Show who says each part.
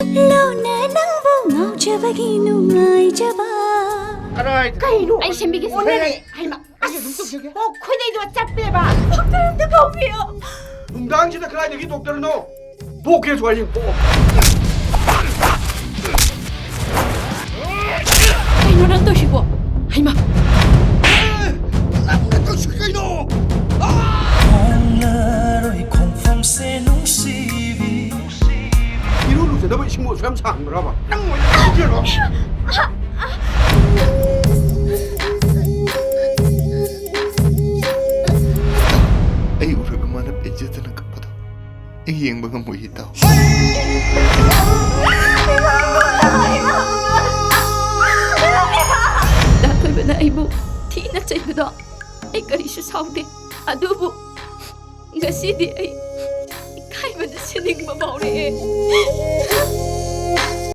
Speaker 1: ꯂꯣꯟꯅ ꯅꯪꯕꯨ ꯉꯥꯎꯖꯕꯒꯤ ꯅꯨꯡꯉꯥꯏꯖꯕ
Speaker 2: Aray,
Speaker 3: ꯀꯩꯅꯣ ꯑꯩ ꯁꯦꯝꯕꯤꯒꯦ
Speaker 2: ꯍꯣꯏꯅꯦ.
Speaker 3: ꯍꯩꯃ
Speaker 2: ꯑꯩ ꯑꯗꯨꯝ ꯇꯧꯖꯒꯦ.
Speaker 3: ꯑꯣ ꯈꯨꯗꯩꯗꯣ ꯆꯠꯄꯦꯕ
Speaker 1: ꯗꯣꯛꯇꯔ ꯑꯝꯇ ꯀꯧꯕꯤꯌꯣ
Speaker 2: ꯅꯨꯡꯗꯥꯡꯁꯤꯗ ꯀꯗꯥꯏꯗꯒꯤ ꯗꯣꯛꯇꯔꯅꯣ? ꯄꯣꯛꯀꯦꯁꯨ ꯍꯌꯦꯡ ꯄꯣꯛꯑꯣ.
Speaker 3: ꯀꯩꯅꯣ ꯅꯪ ꯇꯧꯏꯁꯤꯕꯣ ꯍꯩꯃ
Speaker 2: ꯅꯪꯅ ꯇꯧꯁꯤ ꯀꯩꯅꯣ?
Speaker 4: ꯍꯣꯡꯂꯔꯣꯏ ꯈꯣꯡꯐꯝꯁꯦ ꯅꯨꯡꯁꯤꯕꯤ
Speaker 2: 이루 루세너버 이신모 수염 상그라봐. 낭 뭐야? 이제로.
Speaker 5: ꯑꯩ ꯎꯔꯒ ꯃꯥꯅ ꯄꯦꯟꯖꯗꯅ ꯀꯞꯄꯗꯣ ꯑꯩ ꯌꯦꯡꯕ ꯉꯝꯃꯣꯏ ꯏꯇꯥꯎ
Speaker 3: ꯗꯥꯊꯣꯏꯕꯅ ꯑꯩꯕꯨ ꯊꯤꯅ ꯆꯩꯕꯗꯣ ꯑꯩ ꯀꯔꯤꯁꯨ ꯁꯥꯎꯗꯦ ꯑꯗꯨꯕꯨ ꯉꯁꯤꯗꯤ ꯑꯩ ꯏꯀꯥꯏꯕꯅ ꯁꯤꯅꯤꯡꯕ ꯐꯥꯎꯔꯛꯑꯦ